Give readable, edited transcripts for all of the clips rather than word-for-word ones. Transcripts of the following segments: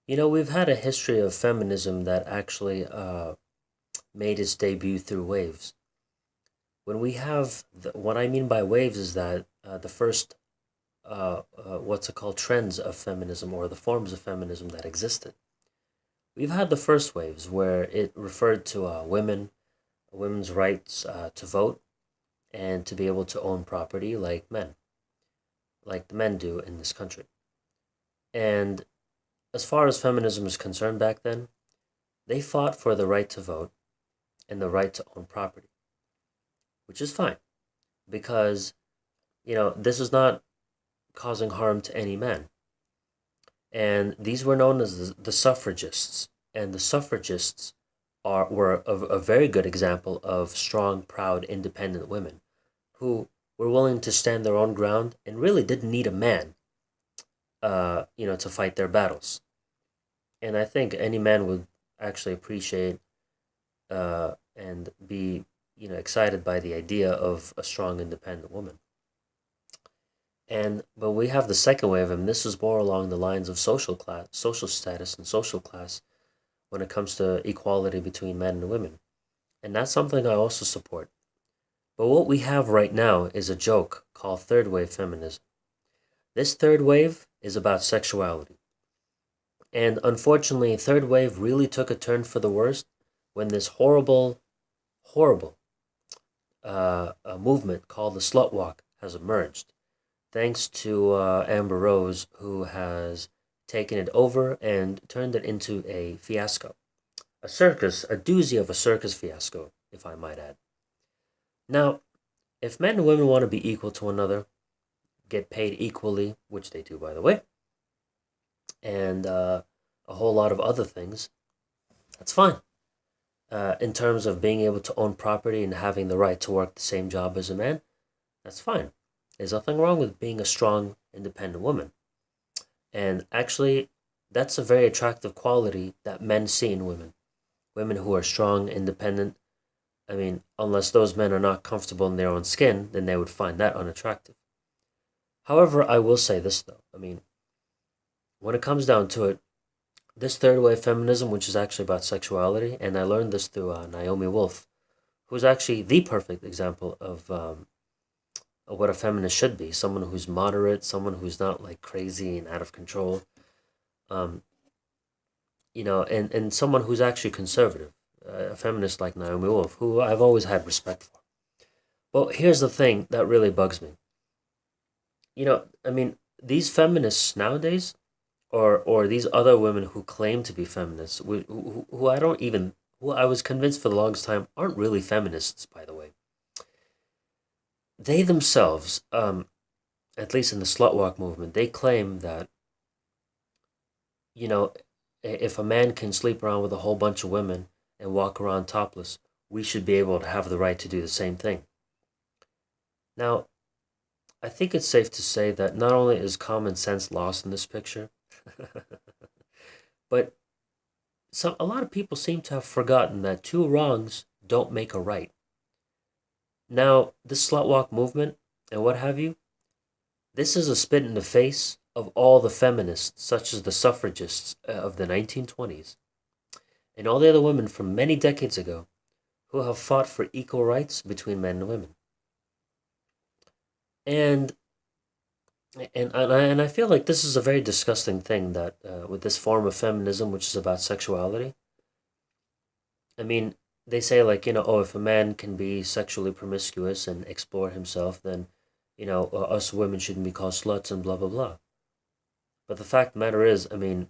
We've had a history of feminism that actually made its debut through waves. What I mean by waves is that the first, what's it called, trends of feminism or the forms of feminism that existed. We've had the first waves where it referred to women's rights to vote and to be able to own property like the men do in this country. And as far as feminism is concerned back then, they fought for the right to vote and the right to own property, which is fine because, this is not causing harm to any man. And these were known as the suffragists. And the suffragists were a very good example of strong, proud, independent women who were willing to stand their own ground and really didn't need a man, to fight their battles. And I think any man would actually appreciate and be, excited by the idea of a strong, independent woman. But we have the second wave, and this is more along the lines of social class, social status, and social class when it comes to equality between men and women. And that's something I also support. But what we have right now is a joke called third wave feminism. This third wave is about sexuality. And unfortunately, third wave really took a turn for the worst when this horrible, horrible a movement called the slut walk has emerged, thanks to Amber Rose, who has taken it over and turned it into a fiasco. A circus, a doozy of a circus fiasco, if I might add. Now, if men and women want to be equal to one another, get paid equally, which they do, by the way, and a whole lot of other things, that's fine. In terms of being able to own property and having the right to work the same job as a man, that's fine. There's nothing wrong with being a strong, independent woman. And actually, that's a very attractive quality that men see in women. Women who are strong, independent. I mean, unless those men are not comfortable in their own skin, then they would find that unattractive. However, I will say this though. I mean, when it comes down to it, this third wave feminism, which is actually about sexuality, and I learned this through Naomi Wolf, who's actually the perfect example of what a feminist should be, someone who's moderate, someone who's not like crazy and out of control, um, and someone who's actually conservative, a feminist like Naomi Wolf, who I've always had respect for. But here's the thing that really bugs me. I mean, these feminists nowadays, or these other women who claim to be feminists, who I don't even, who I was convinced for the longest time aren't really feminists, by the way. They themselves, at least in the slut walk movement, they claim that, you know, if a man can sleep around with a whole bunch of women and walk around topless, we should be able to have the right to do the same thing. Now, I think it's safe to say that not only is common sense lost in this picture, but a lot of people seem to have forgotten that two wrongs don't make a right. Now, this slut walk movement and what have you, this is a spit in the face of all the feminists, such as the suffragists of the 1920s, and all the other women from many decades ago who have fought for equal rights between men and women. And and I feel like this is a very disgusting thing that with this form of feminism, which is about sexuality. I mean, they say like oh, if a man can be sexually promiscuous and explore himself, then us women shouldn't be called sluts and blah blah blah. But the fact of the matter is, I mean,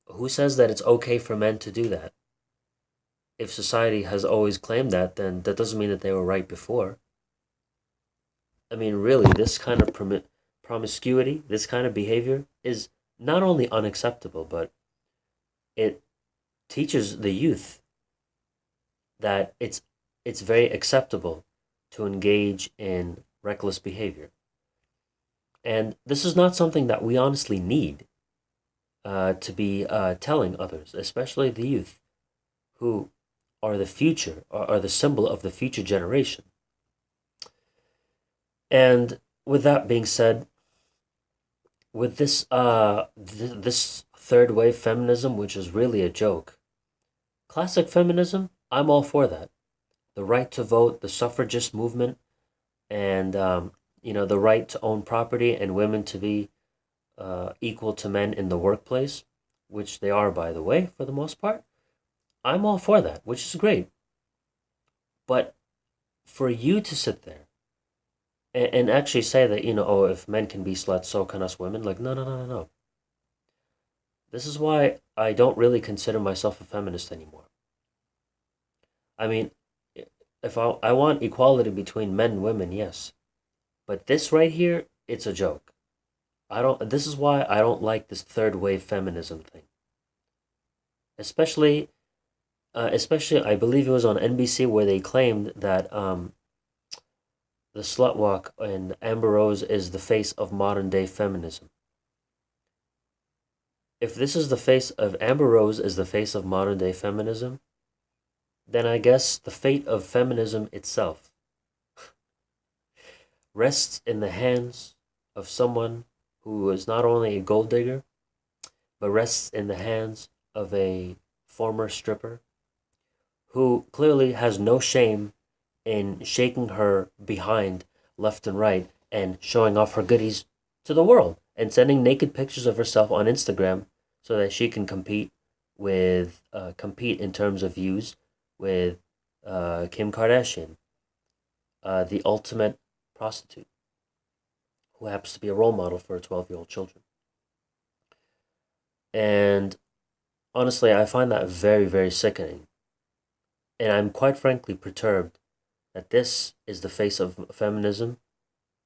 who says that it's okay for men to do that? If society has always claimed that, then that doesn't mean that they were right before. I mean, really, this kind of promiscuity, this kind of behavior is not only unacceptable, but it teaches the youth that it's very acceptable to engage in reckless behavior. And this is not something that we honestly need to be telling others, especially the youth, who are the future, are the symbol of the future generation. And with that being said, with this third wave feminism, which is really a joke. Classic feminism, I'm all for that. The right to vote, the suffragist movement, and the right to own property and women to be equal to men in the workplace, which they are, by the way, for the most part. I'm all for that, which is great. But for you to sit there and actually say that, oh, if men can be sluts, so can us women, like, no, no, no, no, no. This is why I don't really consider myself a feminist anymore. I mean, if I want equality between men and women, yes. But this right here, it's a joke. This is why I don't like this third wave feminism thing. Especially, I believe it was on NBC where they claimed that the slut walk and Amber Rose is the face of modern day feminism. If this is the face of Amber Rose is the face of modern day feminism, then I guess the fate of feminism itself rests in the hands of someone who is not only a gold digger, but rests in the hands of a former stripper who clearly has no shame in shaking her behind left and right and showing off her goodies to the world and sending naked pictures of herself on Instagram so that she can compete in terms of views with Kim Kardashian, the ultimate prostitute, who happens to be a role model for 12-year-old children. And honestly, I find that very, very sickening. And I'm quite frankly perturbed that this is the face of feminism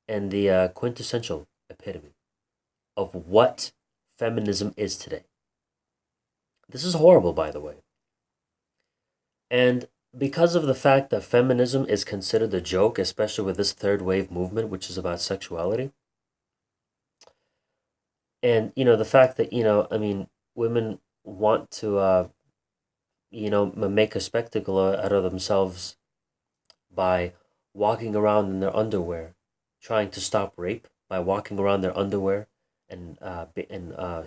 and the quintessential epitome of what feminism is today. This is horrible, by the way. And because of the fact that feminism is considered a joke, especially with this third wave movement, which is about sexuality, and the fact that I mean, women want to make a spectacle out of themselves by walking around in their underwear, trying to stop rape by walking around their underwear and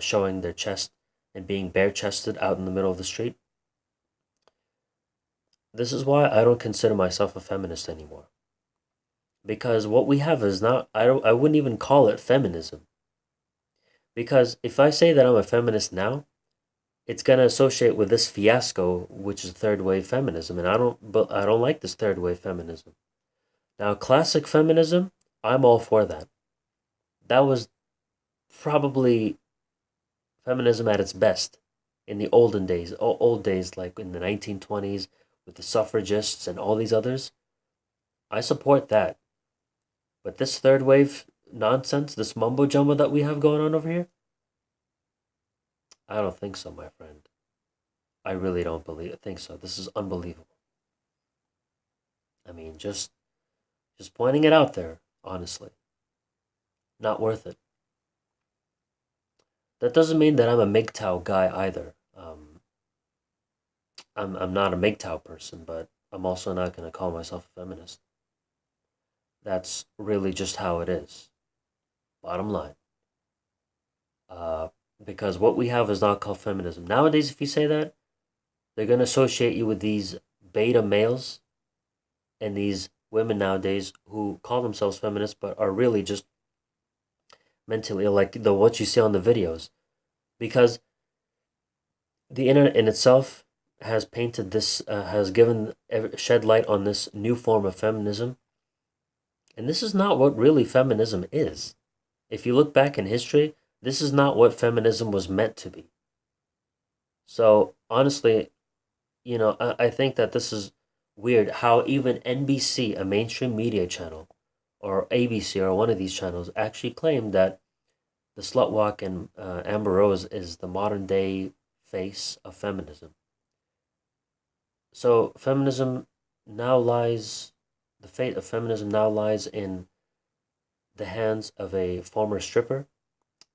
showing their chest and being bare chested out in the middle of the street. This is why I don't consider myself a feminist anymore. Because what we have is not I wouldn't even call it feminism. Because if I say that I'm a feminist now, it's gonna associate with this fiasco, which is third wave feminism, and I don't like this third wave feminism. Now, classic feminism, I'm all for that. That was probably feminism at its best in the olden days, old days, like in the 1920s with the suffragists and all these others. I support that. But this third wave nonsense, this mumbo jumbo that we have going on over here, I don't think so, my friend. I really don't think so. This is unbelievable. I mean, just pointing it out there, honestly. Not worth it. That doesn't mean that I'm a MGTOW guy either. I'm not a MGTOW person, but I'm also not going to call myself a feminist. That's really just how it is. Bottom line. Uh, because what we have is not called feminism. Nowadays, if you say that, they're going to associate you with these beta males and these women nowadays who call themselves feminists but are really just mentally ill, like the what you see on the videos. Because the internet in itself has painted this, has shed light on this new form of feminism. And this is not what really feminism is. If you look back in history, this is not what feminism was meant to be. So, honestly, I think that this is weird how even NBC, a mainstream media channel, or ABC, or one of these channels, actually claimed that the slut walk and Amber Rose is the modern day face of feminism. So now lies, the fate of feminism now lies in the hands of a former stripper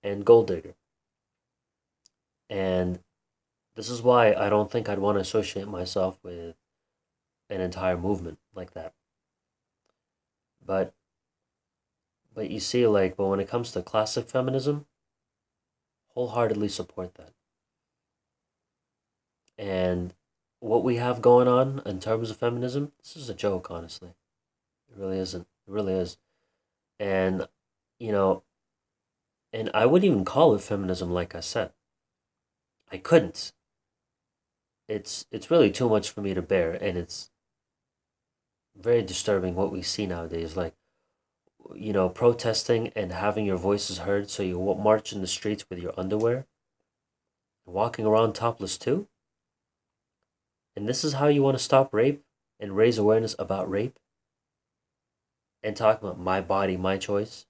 and gold digger. And this is why I don't think I'd want to associate myself with an entire movement like that. But but you see, like, but when it comes to classic feminism, wholeheartedly support that. And what we have going on in terms of feminism, this is a joke, honestly. It really isn't. It really is. And, you know, and I wouldn't even call it feminism, like I said. I couldn't. It's really too much for me to bear, and it's very disturbing what we see nowadays. Like, protesting and having your voices heard, so you march in the streets with your underwear, walking around topless too. And this is how you want to stop rape and raise awareness about rape and talk about my body, my choice.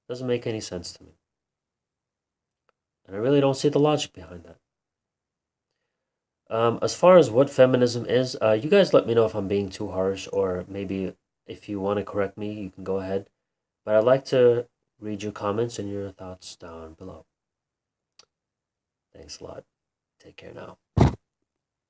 Doesn't make any sense to me. And I really don't see the logic behind that. As far as what feminism is, you guys let me know if I'm being too harsh, or maybe if you want to correct me, you can go ahead. But I'd like to read your comments and your thoughts down below. Thanks a lot. Take care now.